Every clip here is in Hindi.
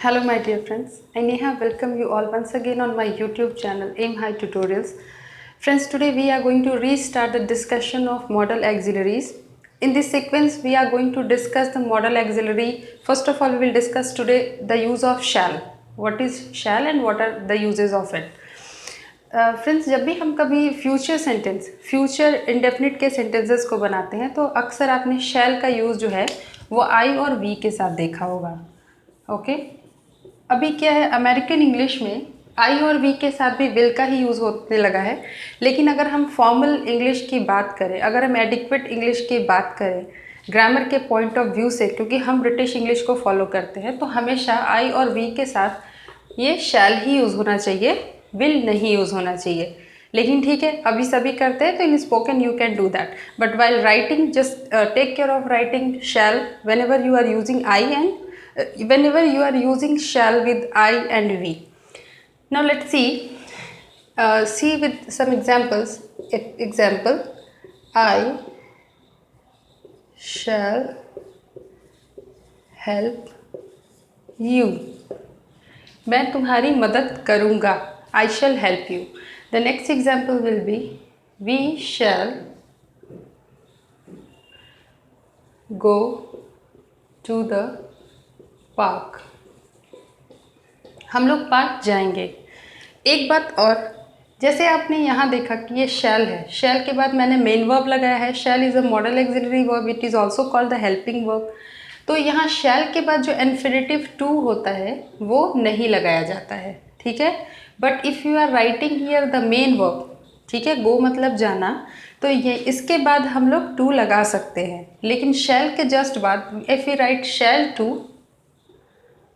Hello my dear friends, I Neha welcome you all once again on my YouTube channel Aim High Tutorials. Friends, today we are going to restart the discussion of modal auxiliaries. In this sequence we are going to discuss the modal auxiliary. First of all we will discuss today the use of shall. What is shall and what are the uses of it. Friends जब भी हम कभी फ्यूचर इंडेफिनिट के सेंटेंसेस को बनाते हैं तो अक्सर आपने शैल का यूज़ जो है वो आई और वी के साथ देखा होगा. ओके अभी क्या है, अमेरिकन इंग्लिश में आई और वी के साथ भी विल का ही यूज़ होने लगा है. लेकिन अगर हम फॉर्मल इंग्लिश की बात करें, अगर हम एडिक्वेट इंग्लिश की बात करें ग्रामर के पॉइंट ऑफ व्यू से, क्योंकि हम ब्रिटिश इंग्लिश को फॉलो करते हैं, तो हमेशा आई और वी के साथ ये शैल ही यूज़ होना चाहिए, विल नहीं यूज़ होना चाहिए. लेकिन ठीक है, अभी सभी करते हैं तो in spoken you can do that, but while writing just take care of writing shall whenever you are using I and whenever you are using shall with I and we. Now let's see with some examples. Example: I shall help you. मैं तुम्हारी मदद करूँगा. I shall help you. The next example will be we shall go to the park. हम लोग पार्क जाएंगे. एक बात और, जैसे आपने यहाँ देखा कि ये शैल है, शैल के बाद मैंने मेन वर्ब लगाया है. Shall is a modal auxiliary verb, it is also called the helping verb. तो यहाँ शैल के बाद जो इन्फिनेटिव टू होता है वो नहीं लगाया जाता है, ठीक है. But if you are writing here the main verb, ठीक है, गो मतलब जाना, तो ये इसके बाद हम लोग टू लगा सकते हैं. लेकिन शैल के जस्ट बाद if you write shall to,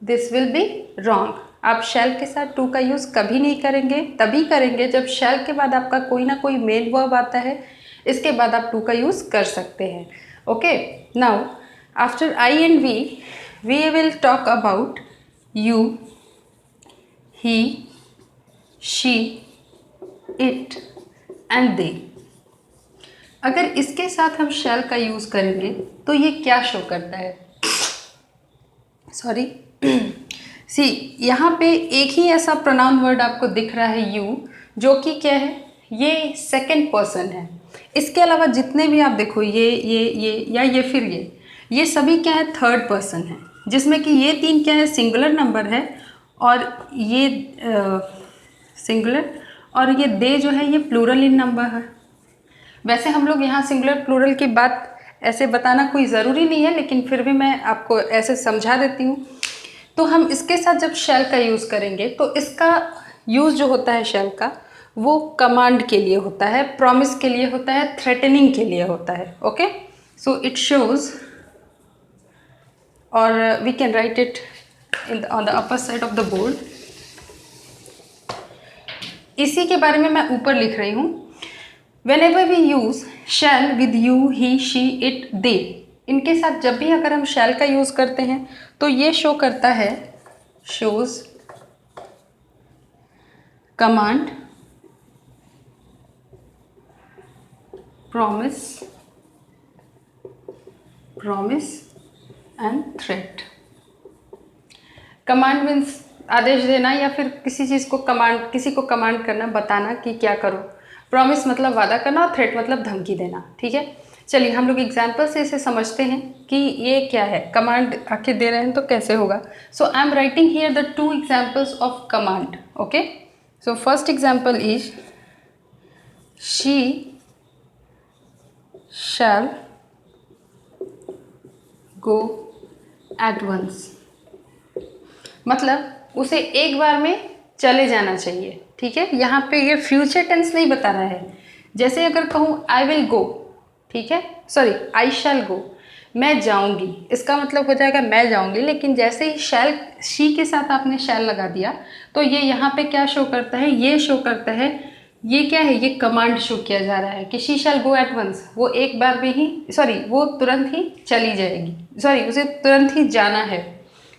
this will be wrong. आप शैल के साथ टू का यूज़ कभी नहीं करेंगे, तभी करेंगे जब शैल के बाद आपका कोई ना कोई मेन वर्ब आता है, इसके बाद आप टू का यूज़ कर सकते हैं. Okay, now after I and we will talk about you, he, she, it and they. अगर इसके साथ हम शैल का यूज़ करेंगे तो ये क्या शो करता है, सॉरी सी, यहाँ पे एक ही ऐसा प्रोनाउन वर्ड आपको दिख रहा है यू, जो कि क्या है, ये सेकंड पर्सन है. इसके अलावा जितने भी आप देखो ये या ये फिर ये सभी क्या है, थर्ड पर्सन है, जिसमें कि ये तीन क्या है, सिंगुलर नंबर है, और ये सिंगुलर, और ये दे जो है ये प्लूरल इन नंबर है. वैसे हम लोग यहाँ सिंगुलर प्लूरल की बात ऐसे बताना कोई ज़रूरी नहीं है, लेकिन फिर भी मैं आपको ऐसे समझा देती हूँ. तो हम इसके साथ जब शैल का यूज़ करेंगे तो इसका यूज़ जो होता है शैल का, वो कमांड के लिए होता है, प्रॉमिस के लिए होता है, थ्रेटनिंग के लिए होता है. ओके, सो इट शोज, और we can write it in on the upper side of the board. इसी के बारे में मैं ऊपर लिख रही हूँ. Whenever we use shall with you, he, she, it, they, इनके साथ जब भी अगर हम shall का यूज़ करते हैं तो ये शो करता है, shows command, promise and threat. Command means आदेश देना या फिर किसी चीज़ को कमांड, किसी को कमांड करना, बताना कि क्या करो. प्रॉमिस मतलब वादा करना, और थ्रेट मतलब धमकी देना. ठीक है, चलिए हम लोग एग्जाम्पल से इसे समझते हैं कि ये क्या है, कमांड आखिर दे रहे हैं तो कैसे होगा. So I am writing here the two examples of command. Okay, so first example is she shall go at once. मतलब उसे एक बार में चले जाना चाहिए. ठीक है, यहाँ पे ये फ्यूचर टेंस नहीं बता रहा है. जैसे अगर कहूँ आई विल गो, ठीक है, सॉरी आई शैल गो, मैं जाऊँगी, इसका मतलब हो जाएगा मैं जाऊँगी. लेकिन जैसे ही शैल, शी के साथ आपने शैल लगा दिया तो ये यहाँ पे क्या शो करता है, ये शो करता है, ये क्या है, ये कमांड शो किया जा रहा है कि she shall go at once, वो एक बार में ही, सॉरी वो तुरंत ही चली जाएगी, सॉरी उसे तुरंत ही जाना है,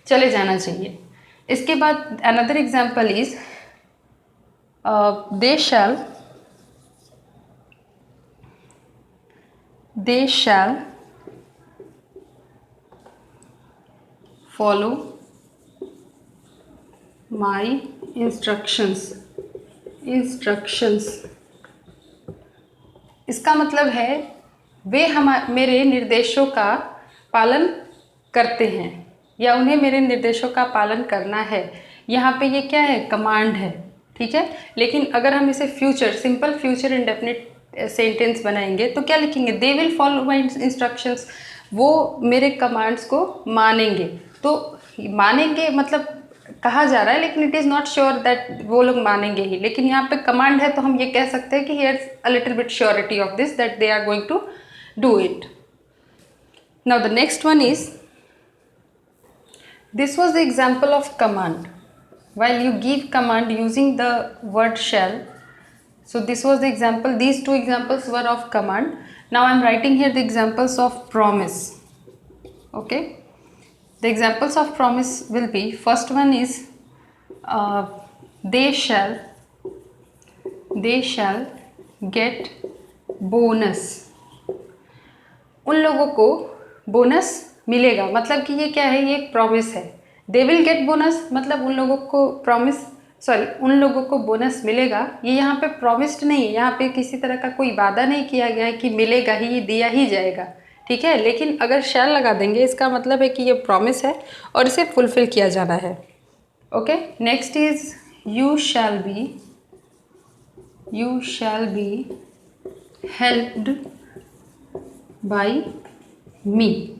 चले जाना चाहिए. इसके बाद another example is they shall follow my instructions. इसका मतलब है वे मेरे निर्देशों का पालन करते हैं या उन्हें मेरे निर्देशों का पालन करना है। यहाँ पे ये क्या है, कमांड है, ठीक है। लेकिन अगर हम इसे future, simple future indefinite sentence बनाएंगे तो क्या लिखेंगे, they will follow my instructions, वो मेरे कमांड्स को मानेंगे। तो मानेंगे मतलब कहा जा रहा है, लेकिन it is not sure that वो लोग मानेंगे ही, लेकिन यहाँ पे कमांड है तो हम ये कह सकते हैं कि here a little bit surety of this that they are going to do it. Now the next one is, this was the example of command. While you give command using the word shall, so this was the example, these two examples were of command. Now I am writing here the examples of promise. Okay, the examples of promise will be, first one is they shall get bonus. उन लोगों को बोनस मिलेगा, मतलब कि ये क्या है, ये एक प्रॉमिस है। दे विल गेट बोनस मतलब उन लोगों को उन लोगों को बोनस मिलेगा। ये यहाँ पे प्रॉमिस्ड नहीं है, यहाँ पे किसी तरह का कोई वादा नहीं किया गया है कि मिलेगा ही, दिया ही जाएगा, ठीक है। लेकिन अगर शैल लगा देंगे इसका मतलब है कि ये प्रॉमिस है और इसे फुलफिल किया जाना है। Okay, next is you shall be helped by me,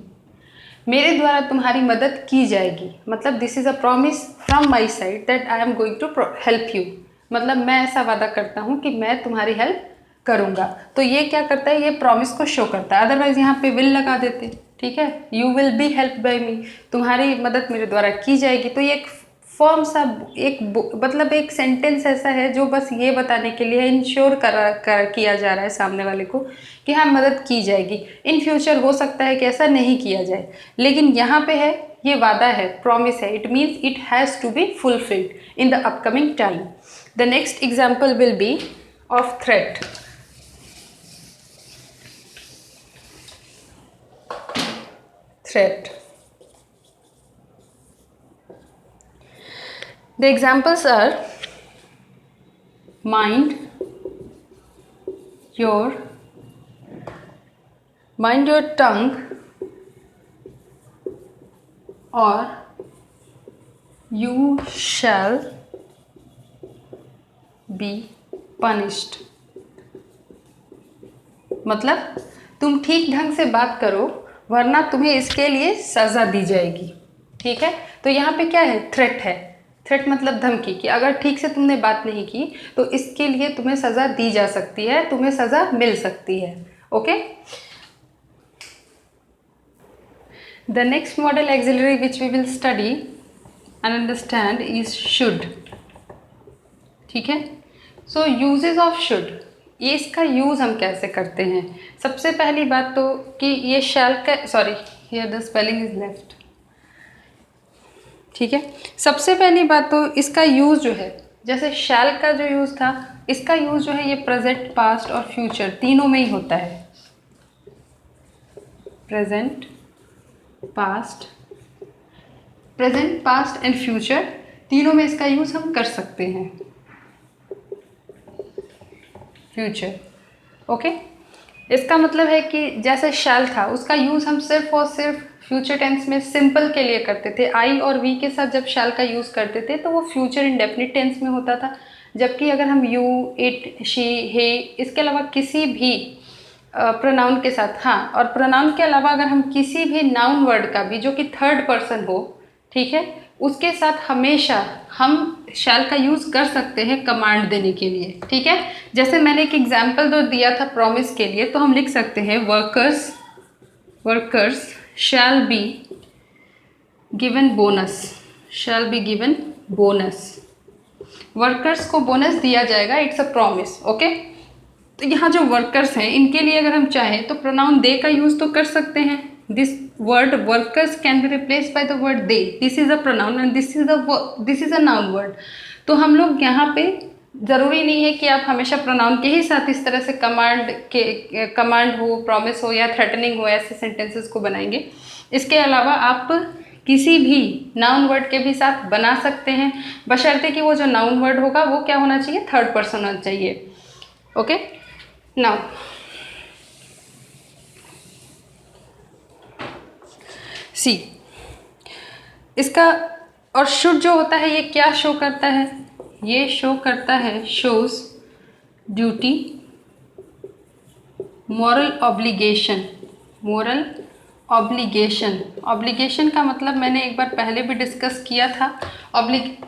मेरे द्वारा तुम्हारी मदद की जाएगी। मतलब this is a promise from my side that I am going to help you, मतलब मैं ऐसा वादा करता हूँ कि मैं तुम्हारी हेल्प करूँगा। तो ये क्या करता है, ये प्रॉमिस को शो करता है। अदरवाइज यहाँ पे विल लगा देते, ठीक है, you will be help by me, तुम्हारी मदद मेरे द्वारा की जाएगी। तो ये एक फॉर्म सा मतलब एक सेंटेंस ऐसा है जो बस ये बताने के लिए इंश्योर किया जा रहा है सामने वाले को कि हाँ मदद की जाएगी। इन फ्यूचर हो सकता है कि ऐसा नहीं किया जाए, लेकिन यहाँ पे है ये वादा है, प्रॉमिस है, it means it has to be fulfilled in the upcoming time. The next example will be of threat. The examples are mind your tongue or you shall be punished। मतलब तुम ठीक ढंग से बात करो वरना तुम्हें इसके लिए सज़ा दी जाएगी, ठीक है। तो यहाँ पे क्या है, थ्रेट है। थ्रेट मतलब धमकी, कि अगर ठीक से तुमने बात नहीं की तो इसके लिए तुम्हें सज़ा दी जा सकती है, तुम्हें सज़ा मिल सकती है। Okay, the next modal auxiliary which we will study and understand is should, ठीक है। सो यूजेस ऑफ शुड, ये इसका यूज़ हम कैसे करते हैं। सबसे पहली बात तो कि ये शैल का, sorry here the spelling is left, ठीक है। सबसे पहली बात तो इसका यूज़ जो है, जैसे शैल का जो यूज़ था, इसका यूज़ जो है ये प्रेजेंट, पास्ट और फ्यूचर तीनों में ही होता है। प्रेजेंट, पास्ट एंड फ्यूचर तीनों में इसका यूज़ हम कर सकते हैं। Future, okay. इसका मतलब है कि जैसे शैल था उसका यूज़ हम सिर्फ और सिर्फ फ्यूचर टेंस में सिंपल के लिए करते थे। आई और वी के साथ जब शैल का यूज़ करते थे तो वो फ्यूचर इंडेफिनिट टेंस में होता था। जबकि अगर हम यू, इट, शी, हे, इसके अलावा किसी भी प्रोनाउन के साथ, हाँ, और प्रोनाउन के अलावा अगर हम किसी भी नाउन वर्ड का भी जो कि थर्ड पर्सन हो, ठीक है, उसके साथ हमेशा हम शैल का यूज़ कर सकते हैं कमांड देने के लिए, ठीक है। जैसे मैंने एक एग्जाम्पल तो दिया था प्रॉमिस के लिए, तो हम लिख सकते हैं workers shall be given bonus, workers को बोनस दिया जाएगा, इट्स अ प्रॉमिस, ओके। तो यहाँ जो वर्कर्स हैं इनके लिए अगर हम चाहें तो प्रोनाउन दे का यूज़ तो कर सकते हैं। This word workers can be replace by the word they, this is a pronoun and this is a noun word. तो हम लोग यहाँ पे ज़रूरी नहीं है कि आप हमेशा प्रोनाउन के ही साथ इस तरह से कमांड हो, प्रॉमिस हो या थ्रेटनिंग हो, ऐसे सेंटेंसेस को बनाएंगे। इसके अलावा आप किसी भी नाउन वर्ड के भी साथ बना सकते हैं, बशर्ते कि वो जो नाउन वर्ड होगा वो क्या होना चाहिए, थर्ड पर्सन होना चाहिए। ओके, नाउ सी इसका और शुड जो होता है ये क्या शो करता है, ये शो करता है shows duty, moral obligation. Moral obligation, obligation का मतलब मैंने एक बार पहले भी डिस्कस किया था।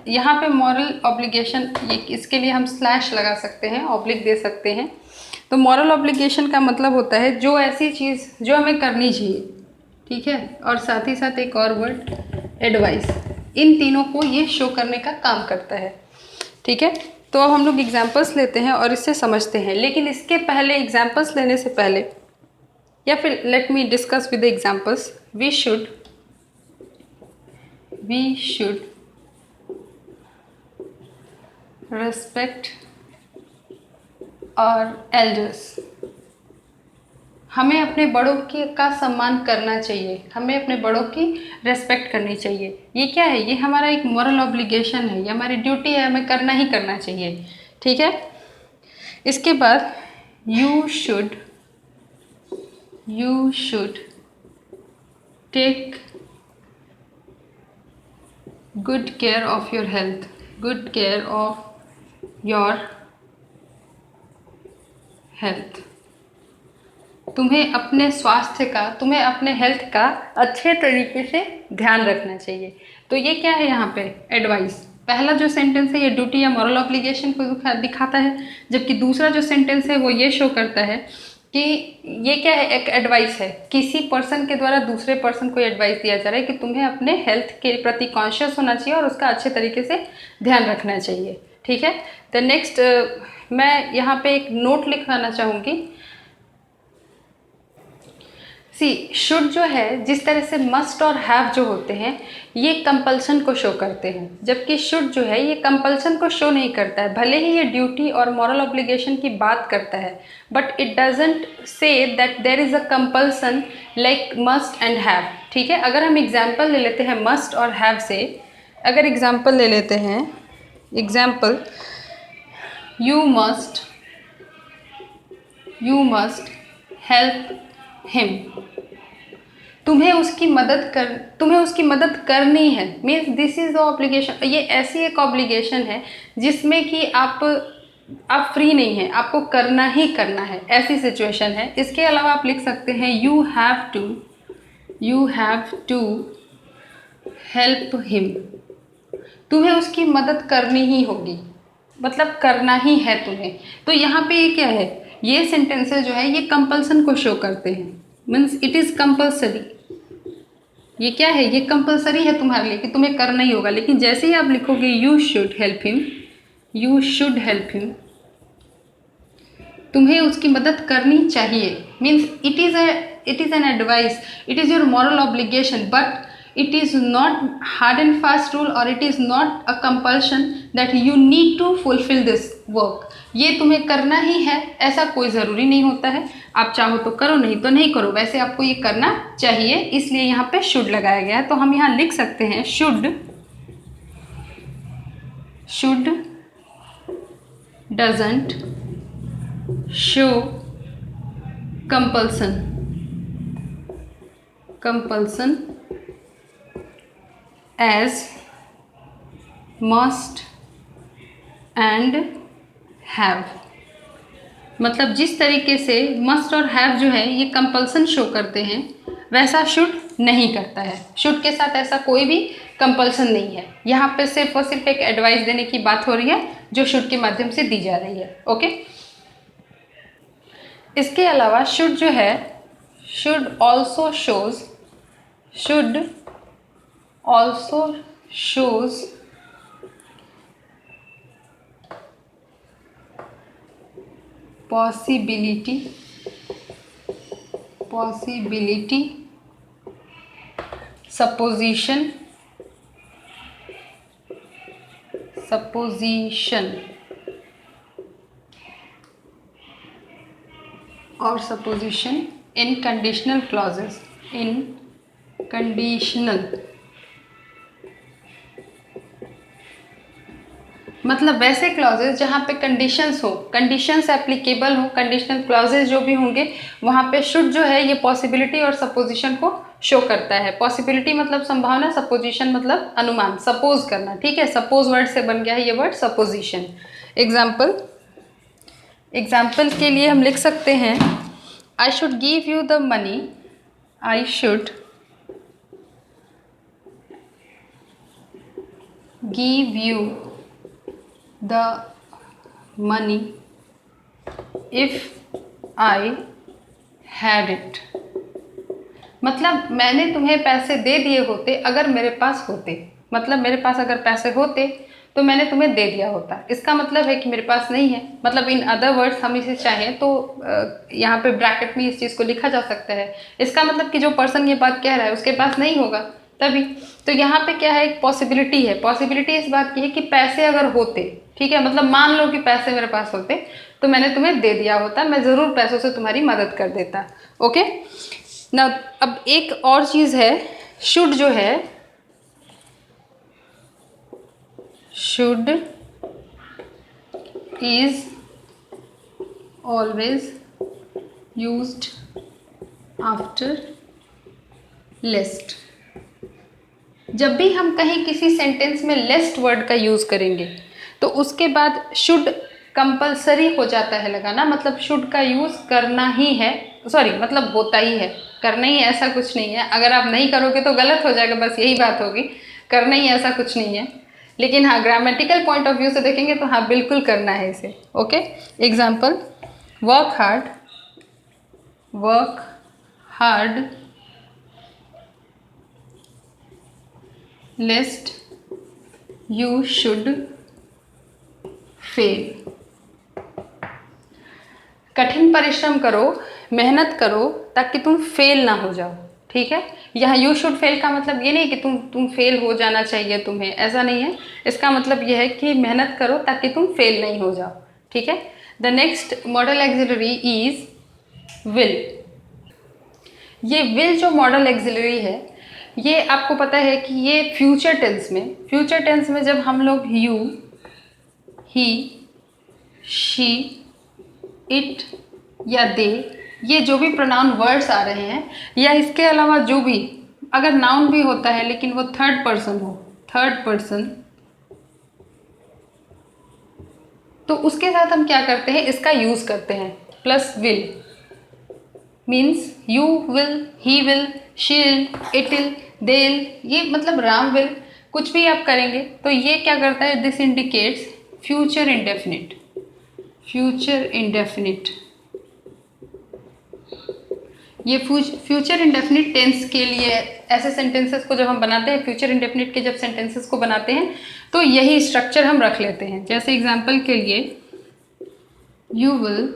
यहाँ पे मॉरल ऑब्लिगेशन, ये इसके लिए हम स्लैश लगा सकते हैं, ऑब्लिक दे सकते हैं। तो मॉरल ऑब्लिगेशन का मतलब होता है जो ऐसी चीज़ जो हमें करनी चाहिए, ठीक है, और साथ ही साथ एक और वर्ड एडवाइस, इन तीनों को ये शो करने का काम करता है। ठीक है, तो अब हम लोग एग्जाम्पल्स लेते हैं और इससे समझते हैं, लेकिन इसके पहले एग्जाम्पल्स लेने से पहले, या फिर let me discuss with the examples, we should respect our elders. हमें अपने बड़ों का सम्मान करना चाहिए, हमें अपने बड़ों की रेस्पेक्ट करनी चाहिए। ये क्या है, ये हमारा एक मॉरल ऑब्लिगेशन है, ये हमारी ड्यूटी है, हमें करना ही करना चाहिए। ठीक है, इसके बाद you should take good care of your health, good care of your health. तुम्हें अपने स्वास्थ्य का, तुम्हें अपने हेल्थ का अच्छे तरीके से ध्यान रखना चाहिए। तो ये क्या है यहाँ पे, एडवाइस। पहला जो सेंटेंस है ये ड्यूटी या मॉरल ऑब्लिगेशन को दिखाता है, जबकि दूसरा जो सेंटेंस है वो ये शो करता है कि ये क्या है, एक एडवाइस है, किसी पर्सन के द्वारा दूसरे पर्सन को एडवाइस दिया जा रहा है कि तुम्हें अपने हेल्थ के प्रति कॉन्शियस होना चाहिए और उसका अच्छे तरीके से ध्यान रखना चाहिए। ठीक है, तो नेक्स्ट मैं यहाँ पे एक नोट लिखवाना चाहूँगी। शुड जो है, जिस तरह से मस्ट और हैव जो होते हैं ये कंपल्सन को शो करते हैं, जबकि शुड जो है ये कंपल्सन को शो नहीं करता है। भले ही ये ड्यूटी और मॉरल ऑब्लिगेशन की बात करता है, but it doesn't say that there is a compulsion like must and have. ठीक है, अगर हम एग्जाम्पल ले लेते हैं मस्ट और हैव से, अगर एग्जाम्पल ले लेते हैं, example, you must help him. तुम्हें उसकी मदद करनी है, means this is the obligation. ये ऐसी एक ऑब्लिगेशन है जिसमें कि आप फ्री नहीं है, आपको करना ही करना है, ऐसी सिचुएशन है। इसके अलावा आप लिख सकते हैं you have to help him. तुम्हें उसकी मदद करनी ही होगी, मतलब करना ही है तुम्हें। तो यहाँ पे ये क्या है, ये सेंटेंसेस जो है ये कंपल्सन को शो करते हैं, मीन्स इट इज़ कंपल्सरी। ये क्या है, ये कंपल्सरी है तुम्हारे लिए कि तुम्हें करना ही होगा। लेकिन जैसे ही आप लिखोगे यू शुड हेल्प हिम, तुम्हें उसकी मदद करनी चाहिए, means it is an advice, it is your moral obligation, but it is not hard and fast rule or it is not a compulsion that you need to fulfill this work। ये तुम्हें करना ही है, ऐसा कोई ज़रूरी नहीं होता है। आप चाहो तो करो, नहीं तो नहीं करो, वैसे आपको ये करना चाहिए, इसलिए यहाँ पे शुड लगाया गया है। तो हम यहाँ लिख सकते हैं should doesn't show compulsion as must and have। मतलब जिस तरीके से मस्ट और हैव जो है ये कंपल्सन शो करते हैं, वैसा शुड नहीं करता है। शुड के साथ ऐसा कोई भी कंपल्सन नहीं है। यहाँ पे सिर्फ और सिर्फ एक एडवाइस देने की बात हो रही है जो शुड के माध्यम से दी जा रही है। ओके, इसके अलावा शुड जो है, should also shows possibility, supposition और supposition in conditional clauses, मतलब वैसे क्लॉजेज जहाँ पे कंडीशंस हो, कंडीशंस एप्लीकेबल हो, कंडीशनल क्लॉजेज जो भी होंगे वहाँ पे शुड जो है ये पॉसिबिलिटी और सपोजिशन को शो करता है। पॉसिबिलिटी मतलब संभावना, सपोजिशन मतलब अनुमान, सपोज करना, ठीक है। सपोज वर्ड से बन गया है ये वर्ड सपोजिशन। एग्जाम्पल के लिए हम लिख सकते हैं I should give you the money, I should give you the money if I had it. मतलब मैंने तुम्हें पैसे दे दिए होते अगर मेरे पास होते, मतलब मेरे पास अगर पैसे होते तो मैंने तुम्हें दे दिया होता। इसका मतलब है कि मेरे पास नहीं है। मतलब इन अदर वर्ड्स हम इसे चाहें तो यहाँ पे ब्रैकेट में इस चीज़ को लिखा जा सकता है। इसका मतलब कि जो पर्सन ये बात कह रहा है उसके पास नहीं होगा तभी। तो यहाँ पे क्या है, एक पॉसिबिलिटी है। पॉसिबिलिटी इस बात की है कि पैसे अगर होते, ठीक है, मतलब मान लो कि पैसे मेरे पास होते तो मैंने तुम्हें दे दिया होता, मैं ज़रूर पैसों से तुम्हारी मदद कर देता। ओके ना। अब एक और चीज़ है, शुड जो है, should is always used after list. जब भी हम कहीं किसी सेंटेंस में लेस्ट वर्ड का यूज़ करेंगे तो उसके बाद शुड कंपलसरी हो जाता है लगाना। मतलब शुड का यूज़ करना ही है, सॉरी मतलब होता ही है, करना ही है ऐसा कुछ नहीं है। अगर आप नहीं करोगे तो गलत हो जाएगा, बस यही बात होगी। करना ही ऐसा कुछ नहीं है, लेकिन हाँ ग्रामेटिकल पॉइंट ऑफ व्यू से देखेंगे तो हाँ बिल्कुल करना है इसे। Okay example, work hard, work hard लेस्ट you should fail. कठिन परिश्रम करो, मेहनत करो ताकि तुम फेल ना हो जाओ, ठीक है। यहाँ यू शुड फेल का मतलब ये नहीं कि तुम फेल हो जाना चाहिए तुम्हें, ऐसा नहीं है। इसका मतलब ये है कि मेहनत करो ताकि तुम फेल नहीं हो जाओ, ठीक है। The next modal axillary is will. ये विल जो मॉडल एक्सिलरी है ये आपको पता है कि ये फ्यूचर टेंस में जब हम लोग यू, ही, शी, इट या दे, ये जो भी प्रोनाउन वर्ड्स आ रहे हैं या इसके अलावा जो भी, अगर नाउन भी होता है लेकिन वो थर्ड पर्सन हो, थर्ड पर्सन, तो उसके साथ हम क्या करते हैं, इसका यूज़ करते हैं plus will. Means you will, he will, she will, it will, they will, ये मतलब राम विल, कुछ भी आप करेंगे तो ये क्या करता है, this indicates future indefinite. Future indefinite, ये फ्यूचर इंडेफिनिट टेंस के लिए ऐसे सेंटेंसेस को जब हम बनाते हैं, फ्यूचर इंडेफिनिट के जब सेंटेंसेस को बनाते हैं तो यही स्ट्रक्चर हम रख लेते हैं। जैसे एग्जांपल के लिए you will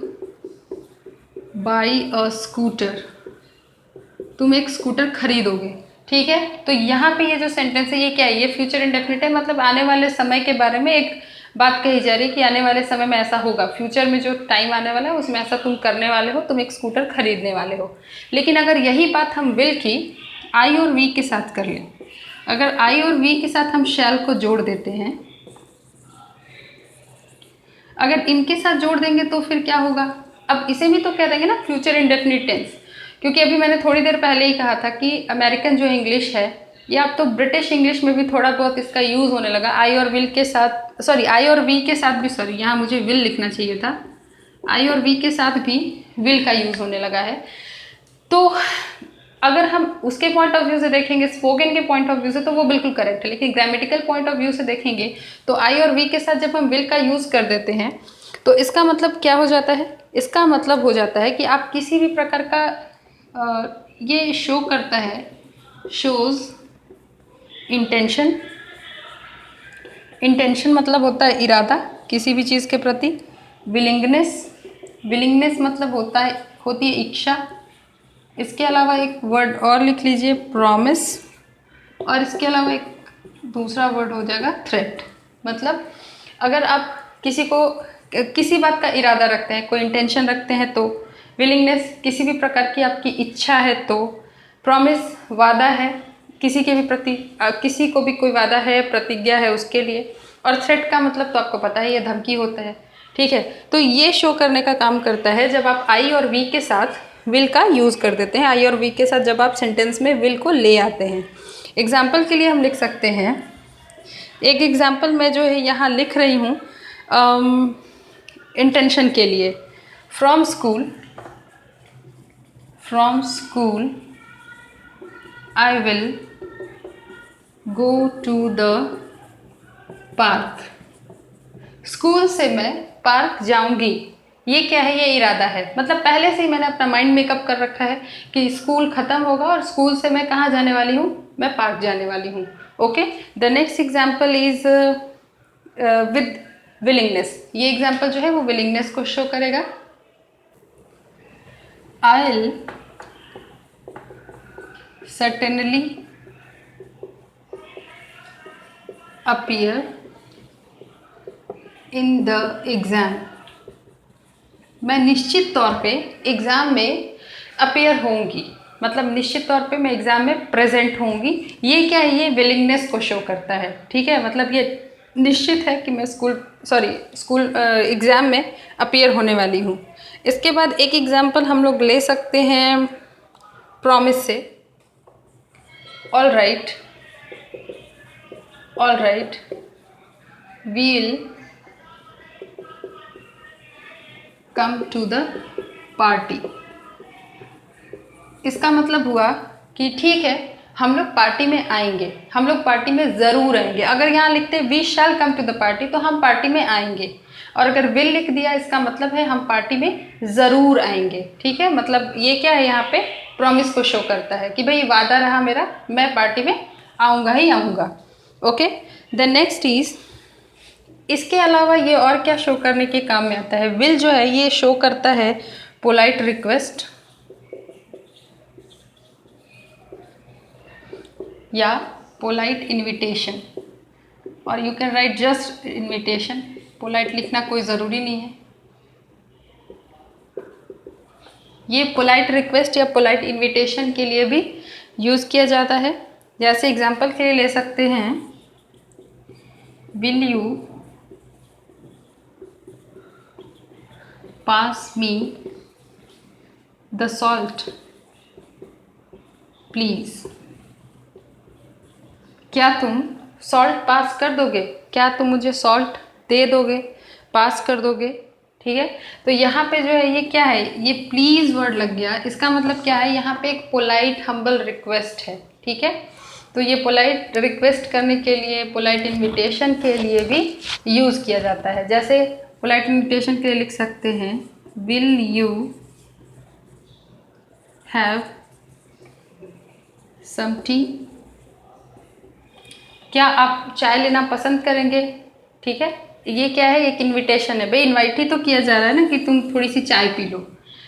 by a scooter, तुम एक स्कूटर खरीदोगे, ठीक है। तो यहाँ पे ये जो सेंटेंस है ये क्या है, ये फ्यूचर इंडेफिनिट है। मतलब आने वाले समय के बारे में एक बात कही जा रही है कि आने वाले समय में ऐसा होगा, फ्यूचर में जो टाइम आने वाला है उसमें ऐसा तुम करने वाले हो, तुम एक स्कूटर खरीदने वाले हो। लेकिन अगर यही बात हम विल की आई और वी के साथ कर लें, अगर आई और वी के साथ हम शैल को जोड़ देते हैं, अगर इनके साथ जोड़ देंगे तो फिर क्या होगा, अब इसे भी तो कह देंगे ना फ्यूचर इंडेफिनिट टेंस। क्योंकि अभी मैंने थोड़ी देर पहले ही कहा था कि अमेरिकन जो इंग्लिश है या अब तो ब्रिटिश इंग्लिश में भी थोड़ा बहुत इसका यूज़ होने लगा। आई और विल के साथ, सॉरी आई और वी के साथ भी, सॉरी यहाँ मुझे विल लिखना चाहिए था, आई और वी के साथ भी विल का यूज़ होने लगा है। तो अगर हम उसके पॉइंट ऑफ व्यू से देखेंगे, स्पोकन के पॉइंट ऑफ व्यू से, तो वो बिल्कुल करेक्ट है। लेकिन ग्रामेटिकल पॉइंट ऑफ व्यू से देखेंगे तो आई और वी के साथ जब हम विल का यूज़ कर देते हैं तो इसका मतलब क्या हो जाता है, इसका मतलब हो जाता है कि आप किसी भी प्रकार का ये शो करता है, शोज इंटेंशन। इंटेंशन मतलब होता है इरादा किसी भी चीज़ के प्रति। विलिंगनेस, विलिंगनेस मतलब होती है इच्छा। इसके अलावा एक वर्ड और लिख लीजिए, प्रॉमिस, और इसके अलावा एक दूसरा वर्ड हो जाएगा थ्रेट। मतलब अगर आप किसी बात का इरादा रखते हैं, कोई इंटेंशन रखते हैं तो विलिंगनेस, किसी भी प्रकार की आपकी इच्छा है तो, प्रॉमिस वादा है किसी के भी प्रति, किसी को भी कोई वादा है, प्रतिज्ञा है उसके लिए, और थ्रेट का मतलब तो आपको पता है, ये धमकी होता है, ठीक है। तो ये शो करने का काम करता है जब आप आई और वी के साथ विल का यूज़ कर देते हैं। आई और वी के साथ जब आप सेंटेंस में विल को ले आते हैं। एग्जाम्पल के लिए हम लिख सकते हैं, एक एग्जाम्पल मैं जो है यहाँ लिख रही हूँ इंटेंशन के लिए। From school I will go to the park. School से मैं पार्क जाऊंगी, ये क्या है, ये इरादा है। मतलब पहले से ही मैंने अपना माइंड मेकअप कर रखा है कि स्कूल ख़त्म होगा और स्कूल से मैं कहाँ जाने वाली हूँ, मैं पार्क जाने वाली हूँ। Okay, the next example is with willingness. ये एग्जाम्पल जो है वो विलिंगनेस को शो करेगा। I will certainly appear in the exam. मैं निश्चित तौर पे एग्ज़ाम में अपीयर होंगी, मतलब निश्चित तौर पे मैं एग्ज़ाम में प्रेजेंट होंगी। ये क्या है, ये विलिंगनेस को शो करता है, ठीक है। मतलब ये निश्चित है कि मैं स्कूल एग्ज़ाम में अपीयर होने वाली हूँ। इसके बाद एक एग्जाम्पल हम लोग ले सकते हैं प्रॉमिस से। All right we'll come to the party. इसका मतलब हुआ कि ठीक है, हम लोग पार्टी में आएंगे, हम लोग पार्टी में ज़रूर आएंगे। अगर यहाँ लिखते we shall come to the party तो हम पार्टी में आएंगे, और अगर विल लिख दिया इसका मतलब है हम पार्टी में ज़रूर आएंगे, ठीक है। मतलब ये क्या है, यहाँ पे प्रॉमिस को शो करता है कि भाई वादा रहा मेरा, मैं पार्टी में आऊँगा ही आऊँगा। ओके, द नेक्स्ट इज़, इसके अलावा ये और क्या शो करने के काम में आता है। विल जो है ये शो करता है पोलाइट रिक्वेस्ट या पोलाइट इनविटेशन, और you can write just invitation. Polite लिखना कोई ज़रूरी नहीं है। ये पोलाइट रिक्वेस्ट या पोलाइट इनविटेशन के लिए भी यूज़ किया जाता है। जैसे एग्जांपल के लिए ले सकते हैं, will you pass me the salt please. क्या तुम सॉल्ट पास कर दोगे, क्या तुम मुझे सॉल्ट दे दोगे, पास कर दोगे, ठीक है। तो यहाँ पे जो है ये क्या है, ये प्लीज़ वर्ड लग गया। इसका मतलब क्या है, यहाँ पे एक पोलाइट हम्बल रिक्वेस्ट है, ठीक है। तो ये पोलाइट रिक्वेस्ट करने के लिए, पोलाइट इनविटेशन के लिए भी यूज़ किया जाता है। जैसे पोलाइट इनविटेशन के लिए लिख सकते हैं, will you have some tea. क्या आप चाय लेना पसंद करेंगे, ठीक है। ये क्या है, एक इनविटेशन है भाई, इनवाइट ही तो किया जा रहा है ना कि तुम थोड़ी सी चाय पी लो।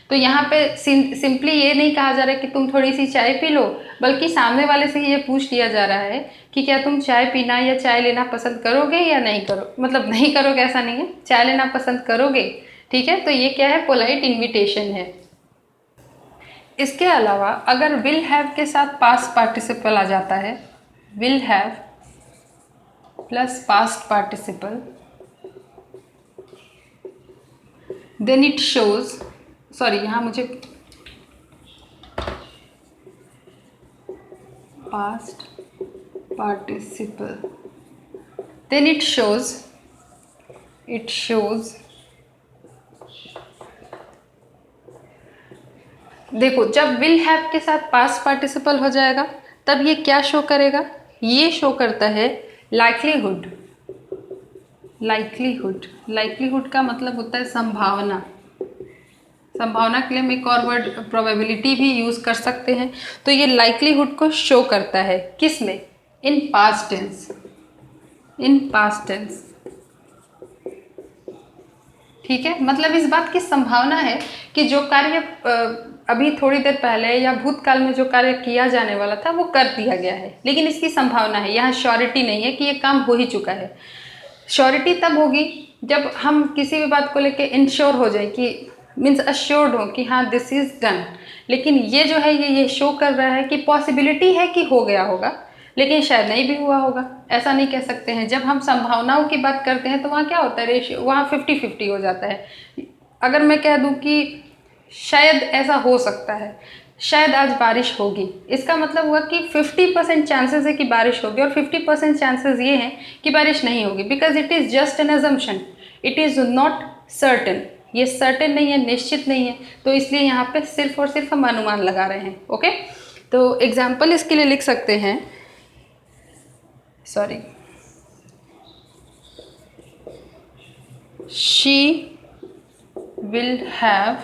तो यहाँ पे सिंपली ये नहीं कहा जा रहा है कि तुम थोड़ी सी चाय पी लो, बल्कि सामने वाले से ये पूछ लिया जा रहा है कि क्या तुम चाय पीना या चाय लेना पसंद करोगे या नहीं करो, मतलब नहीं करोगे ऐसा नहीं है, चाय लेना पसंद करोगे, ठीक है। तो ये क्या है, पोलाइट इन्विटेशन है। इसके अलावा अगर विल हैव के साथ पास्ट पार्टिसिपल आ जाता है, will have plus past participle, then it shows, sorry यहाँ मुझे past participle, then it shows देखो, जब विल हैव के साथ पास्ट पार्टिसिपल हो जाएगा तब ये क्या शो करेगा, ये शो करता है लाइक्लीहुड। लाइक्लीहुड का मतलब होता है संभावना। संभावना के लिए हम एक और वर्ड प्रोबेबिलिटी भी यूज़ कर सकते हैं। तो ये लाइक्लीहुड को शो करता है किस में, इन पास्ट टेंस, ठीक है। मतलब इस बात की संभावना है कि जो कार्य अभी थोड़ी देर पहले या भूतकाल में जो कार्य किया जाने वाला था वो कर दिया गया है, लेकिन इसकी संभावना है। यहाँ श्योरिटी नहीं है कि ये काम हो ही चुका है। श्योरिटी तब होगी जब हम किसी भी बात को लेके इंश्योर हो जाए, कि मीन्स अश्योर्ड हो कि हाँ दिस इज़ डन। लेकिन ये जो है ये शो कर रहा है कि पॉसिबिलिटी है कि हो गया होगा, लेकिन शायद नहीं भी हुआ होगा, ऐसा नहीं कह सकते हैं। जब हम संभावनाओं की बात करते हैं तो वहाँ क्या होता है, रेशियो वहाँ 50-50 हो जाता है। अगर मैं कह दूँ कि शायद ऐसा हो सकता है, शायद आज बारिश होगी, इसका मतलब हुआ कि 50% चांसेस है कि बारिश होगी और 50% चांसेस ये हैं कि बारिश नहीं होगी, because it is just an assumption, it is not certain. ये सर्टेन नहीं है, निश्चित नहीं है, तो इसलिए यहाँ पे सिर्फ और सिर्फ हम अनुमान लगा रहे हैं। ओके, तो एग्जाम्पल इसके लिए लिख सकते हैं, sorry, she will have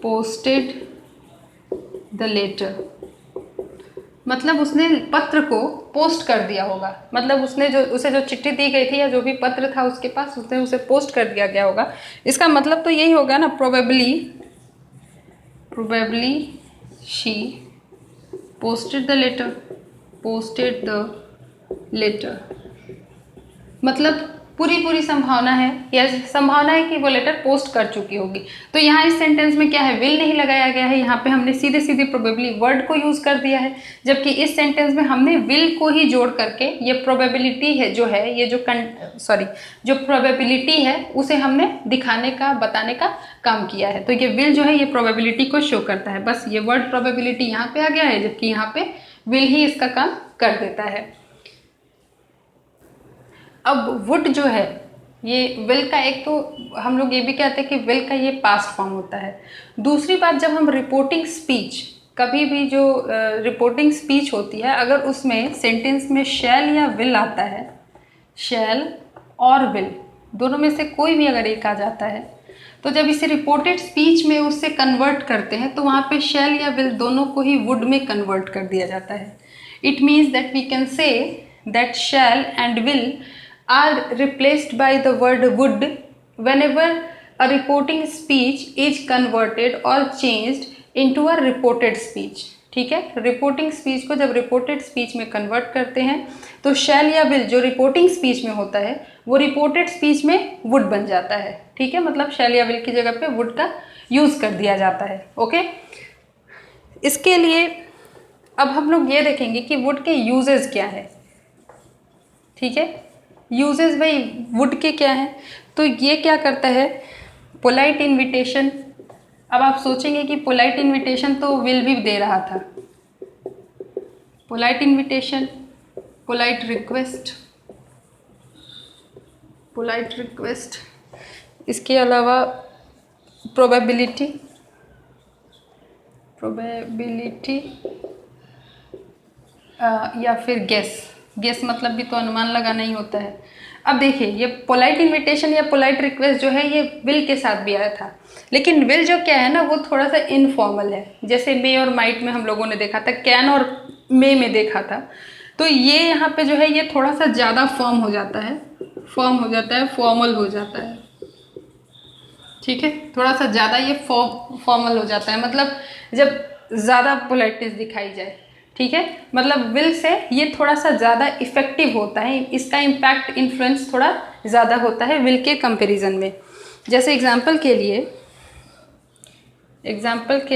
posted the letter, मतलब उसने पत्र को पोस्ट कर दिया होगा, मतलब उसे जो चिट्ठी दी गई थी या जो भी पत्र था उसके पास, उसने उसे पोस्ट कर दिया गया होगा। इसका मतलब तो यही होगा ना, probably she posted the letter, मतलब पूरी संभावना है, या संभावना है कि वो लेटर पोस्ट कर चुकी होगी। तो यहाँ इस सेंटेंस में क्या है, विल नहीं लगाया गया है, यहाँ पे हमने सीधे प्रोबेबली वर्ड को यूज़ कर दिया है, जबकि इस सेंटेंस में हमने विल को ही जोड़ करके ये प्रोबेबिलिटी है जो है, ये जो प्रोबेबिलिटी है उसे हमने दिखाने का, बताने का काम किया है। तो ये विल जो है ये प्रोबेबिलिटी को शो करता है, बस ये वर्ड प्रोबेबिलिटी यहाँ पे आ गया है, जबकि यहाँ पे विल ही इसका काम कर देता है। अब वुड जो है, ये विल का, एक तो हम लोग ये भी कहते हैं कि विल का ये पास्ट फॉर्म होता है। दूसरी बात, जब हम रिपोर्टिंग स्पीच, कभी भी जो रिपोर्टिंग स्पीच होती है, अगर उसमें सेंटेंस में शैल या विल आता है, शैल और विल दोनों में से कोई भी अगर एक आ जाता है, तो जब इसे रिपोर्टेड स्पीच में उससे कन्वर्ट करते हैं तो वहाँ पे शैल या विल दोनों को ही वुड में कन्वर्ट कर दिया जाता है। It means that we can say that shall and will are replaced by the word would whenever a reporting speech is converted or changed into a reported speech। ठीक है, रिपोर्टिंग स्पीच को जब रिपोर्टेड स्पीच में कन्वर्ट करते हैं तो शैल या विल जो रिपोर्टिंग स्पीच में होता है वो रिपोर्टेड स्पीच में वुड बन जाता है। ठीक है, मतलब शैल या विल की जगह पे वुड का यूज़ कर दिया जाता है। ओके, इसके लिए अब हम लोग ये देखेंगे कि वुड के यूजेस क्या है। ठीक है, यूजेस भाई वुड के क्या हैं, तो ये क्या करता है, पोलाइट इनविटेशन। अब आप सोचेंगे कि पोलाइट इनविटेशन तो विल भी दे रहा था, पोलाइट इनविटेशन, पोलाइट रिक्वेस्ट, इसके अलावा प्रोबेबिलिटी या फिर गेस मतलब भी तो अनुमान लगाना ही होता है। अब देखिए, ये पोलाइट इनविटेशन या पोलाइट रिक्वेस्ट जो है ये विल के साथ भी आया था, लेकिन विल जो क्या है ना वो थोड़ा सा इनफॉर्मल है। जैसे मे और माइट में हम लोगों ने देखा था, कैन और मे में देखा था, तो ये यहाँ पे जो है ये थोड़ा सा ज़्यादा फॉर्मल हो जाता है। ठीक है, थोड़ा सा ज़्यादा ये फॉर्मल हो जाता है, मतलब जब ज़्यादा पोलाइटनेस दिखाई जाए। ठीक है, मतलब विल से ये थोड़ा सा ज़्यादा इफेक्टिव होता है, इसका इम्पैक्ट इन्फ्लुएंस थोड़ा ज़्यादा होता है विल के कंपैरिजन में। जैसे एग्जांपल के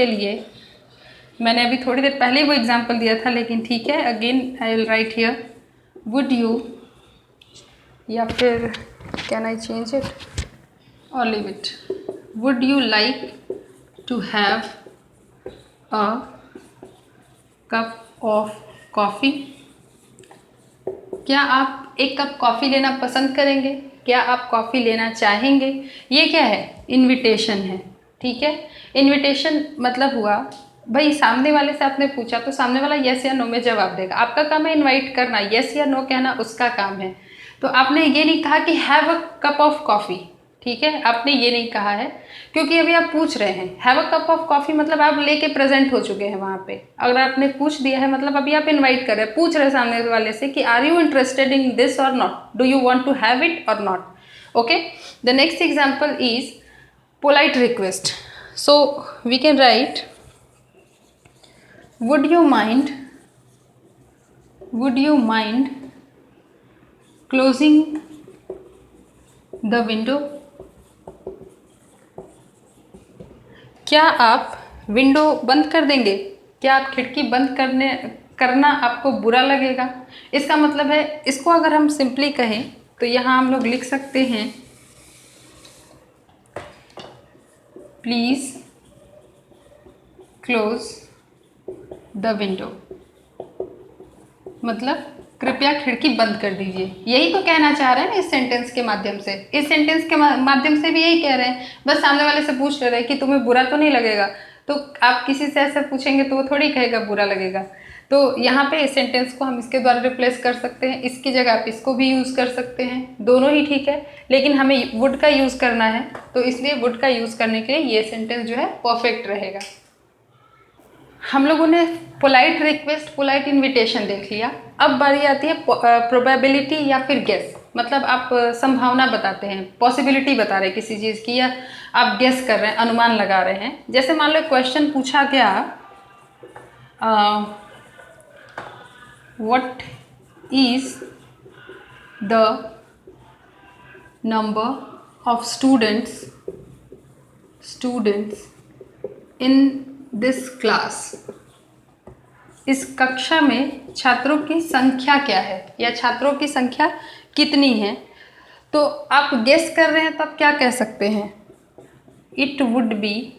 लिए मैंने अभी थोड़ी देर पहले वो एग्जांपल दिया था, लेकिन ठीक है, again I will write here, would you, या फिर कैन आई चेंज इट और leave it, would you like to have a cup of coffee, क्या आप एक कप कॉफ़ी लेना पसंद करेंगे, क्या आप कॉफ़ी लेना चाहेंगे। ये क्या है, इनविटेशन है। ठीक है, इनविटेशन मतलब हुआ भाई सामने वाले से आपने पूछा तो सामने वाला येस या नो में जवाब देगा, आपका काम है इनवाइट करना, येस या नो कहना उसका काम है। तो आपने ये नहीं कहा कि have a cup of coffee, ठीक है, आपने ये नहीं कहा है क्योंकि अभी आप पूछ रहे हैं। Have a cup of coffee मतलब आप लेके प्रेजेंट हो चुके हैं वहाँ पे। अगर आपने पूछ दिया है मतलब अभी आप इनवाइट कर रहे हैं, पूछ रहे हैं सामने वाले से कि are you interested in this और not, do you want to have it और not. Okay, the next example is polite request. So we can write, would you mind closing the window, क्या आप विंडो बंद कर देंगे, क्या आप खिड़की बंद करना आपको बुरा लगेगा। इसका मतलब है, इसको अगर हम सिंपली कहें तो यहाँ हम लोग लिख सकते हैं प्लीज़ क्लोज द विंडो, मतलब कृपया खिड़की बंद कर दीजिए। यही तो कहना चाह रहे हैं ना इस सेंटेंस के माध्यम से। इस सेंटेंस के माध्यम से भी यही कह रहे हैं, बस सामने वाले से पूछ ले रहे हैं कि तुम्हें बुरा तो नहीं लगेगा। तो आप किसी से ऐसा पूछेंगे तो वो थोड़ी कहेगा बुरा लगेगा। तो यहाँ पे इस सेंटेंस को हम इसके द्वारा रिप्लेस कर सकते हैं, इसकी जगह आप इसको भी यूज़ कर सकते हैं, दोनों ही ठीक है। लेकिन हमें वुड का यूज़ करना है, तो इसलिए वुड का यूज़ करने के लिए ये सेंटेंस जो है परफेक्ट रहेगा। हम लोगों ने पोलाइट रिक्वेस्ट, पोलाइट इनविटेशन देख लिया। अब बारी आती है प्रोबेबिलिटी या फिर गेस, मतलब आप संभावना बताते हैं, पॉसिबिलिटी बता रहे हैं किसी चीज़ की, या आप गेस कर रहे हैं, अनुमान लगा रहे हैं। जैसे मान लो क्वेश्चन पूछा गया what is the number of students in this class, इस कक्षा में छात्रों की संख्या क्या है या छात्रों की संख्या कितनी है। तो आप गेस कर रहे हैं तो आप क्या कह सकते हैं, इट वुड बी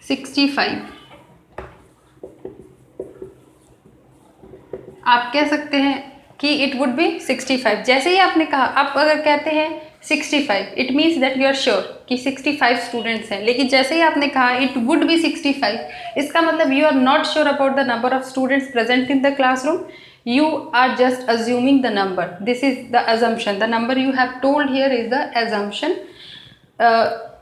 65। आप कह सकते हैं कि इट वुड बी 65। जैसे ही आपने कहा, आप अगर कहते हैं 65, it means that you are sure कि 65 स्टूडेंट्स हैं। लेकिन जैसे ही आपने कहा इट वुड बी 65, इसका मतलब you are not sure about the number of students present in the classroom, you are just assuming the number. This is the assumption. The number you have told here is the assumption.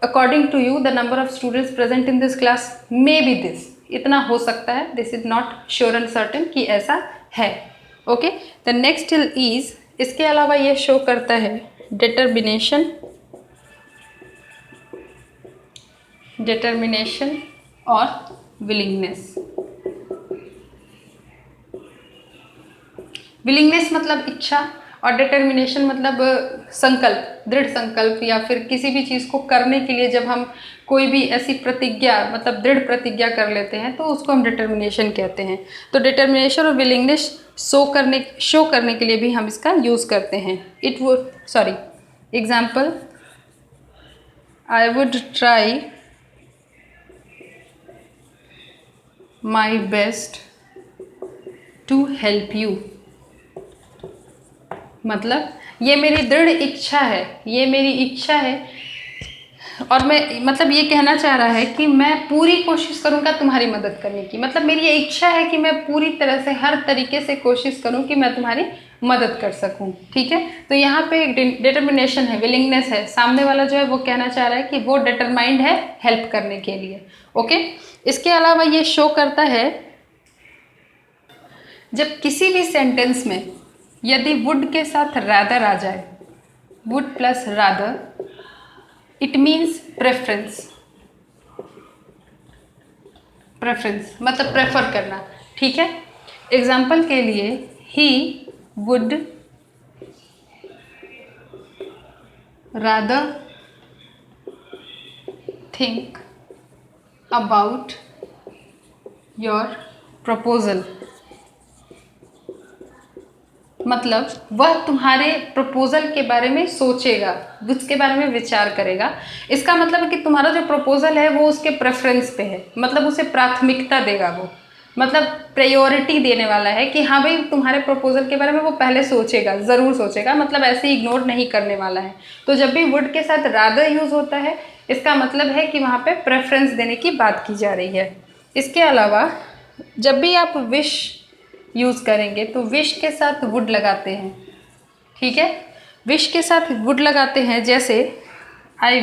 According to you, the number of students present in this class may be this. इतना हो सकता है, this is not sure and certain कि ऐसा है। Okay, the next till is, इसके अलावा ये शो करता है determination और willingness। विलिंगनेस मतलब इच्छा, और डिटर्मिनेशन मतलब संकल्प, दृढ़ संकल्प, या फिर किसी भी चीज़ को करने के लिए जब हम कोई भी ऐसी प्रतिज्ञा, मतलब दृढ़ प्रतिज्ञा कर लेते हैं तो उसको हम डिटर्मिनेशन कहते हैं। तो डिटर्मिनेशन और विलिंगनेस शो करने के लिए भी हम इसका यूज़ करते हैं। Example, I would try my best to help you, मतलब ये मेरी दृढ़ इच्छा है, ये मेरी इच्छा है, और मैं मतलब ये कहना चाह रहा है कि मैं पूरी कोशिश करूँगा तुम्हारी मदद करने की। मतलब मेरी ये इच्छा है कि मैं पूरी तरह से हर तरीके से कोशिश करूँ कि मैं तुम्हारी मदद कर सकूँ। ठीक है, तो यहाँ पे एक डिटर्मिनेशन है, विलिंगनेस है, सामने वाला जो है वो कहना चाह रहा है कि वो डिटरमाइंड है हेल्प करने के लिए। ओके, इसके अलावा ये शो करता है जब किसी भी सेंटेंस में यदि वुड के साथ रादर आ जाए, would plus rather, it means preference मतलब प्रेफर करना। ठीक है, एग्जाम्पल के लिए, he would rather think about your proposal, मतलब वह तुम्हारे प्रपोजल के बारे में सोचेगा, उसके बारे में विचार करेगा। इसका मतलब है कि तुम्हारा जो प्रपोजल है वो उसके प्रेफरेंस पे है, मतलब उसे प्राथमिकता देगा, वो मतलब प्रायोरिटी देने वाला है कि हाँ भाई तुम्हारे प्रपोजल के बारे में वो पहले सोचेगा, ज़रूर सोचेगा, मतलब ऐसे इग्नोर नहीं करने वाला है। तो जब भी वुड के साथ रादर यूज़ होता है, इसका मतलब है कि वहाँ पे प्रेफरेंस देने की बात की जा रही है। इसके अलावा जब भी आप विश यूज़ करेंगे तो विश के साथ वुड लगाते हैं। ठीक है, विश के साथ वुड लगाते हैं, जैसे I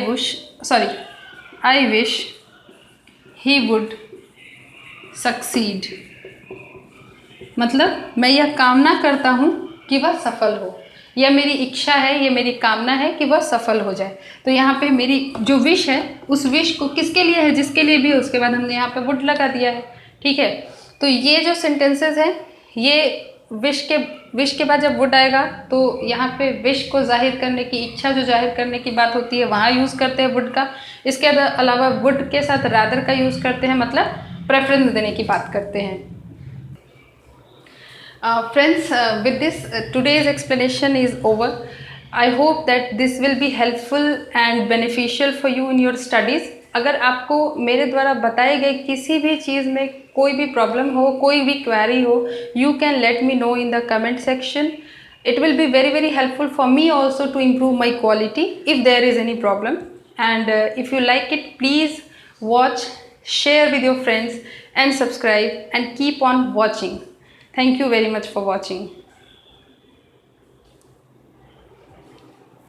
wish he would succeed, मतलब मैं यह कामना करता हूँ कि वह सफल हो, यह मेरी इच्छा है, ये मेरी कामना है कि वह सफल हो जाए। तो यहाँ पे मेरी जो विश है, उस विश को किसके लिए है, जिसके लिए भी है, उसके बाद हमने यहाँ पे वुड लगा दिया है। ठीक है, तो ये जो सेंटेंसेस हैं, ये विश के बाद जब वुड आएगा तो यहाँ पे विश को जाहिर करने की, इच्छा जो जाहिर करने की बात होती है, वहाँ यूज़ करते हैं वुड का। इसके अलावा वुड के साथ रादर का यूज़ करते हैं, मतलब प्रेफरेंस देने की बात करते हैं। Friends, with this, today's explanation is over. I hope that this will be helpful and beneficial for you in your studies. अगर आपको मेरे द्वारा बताए गए किसी भी चीज़ में कोई भी प्रॉब्लम हो, कोई भी क्वेरी हो, you can let me know in the comment section. It will be very very helpful for me also to improve my quality if there is any problem. And if you like it, please watch, share with your friends and subscribe and keep on watching. Thank you very much for watching.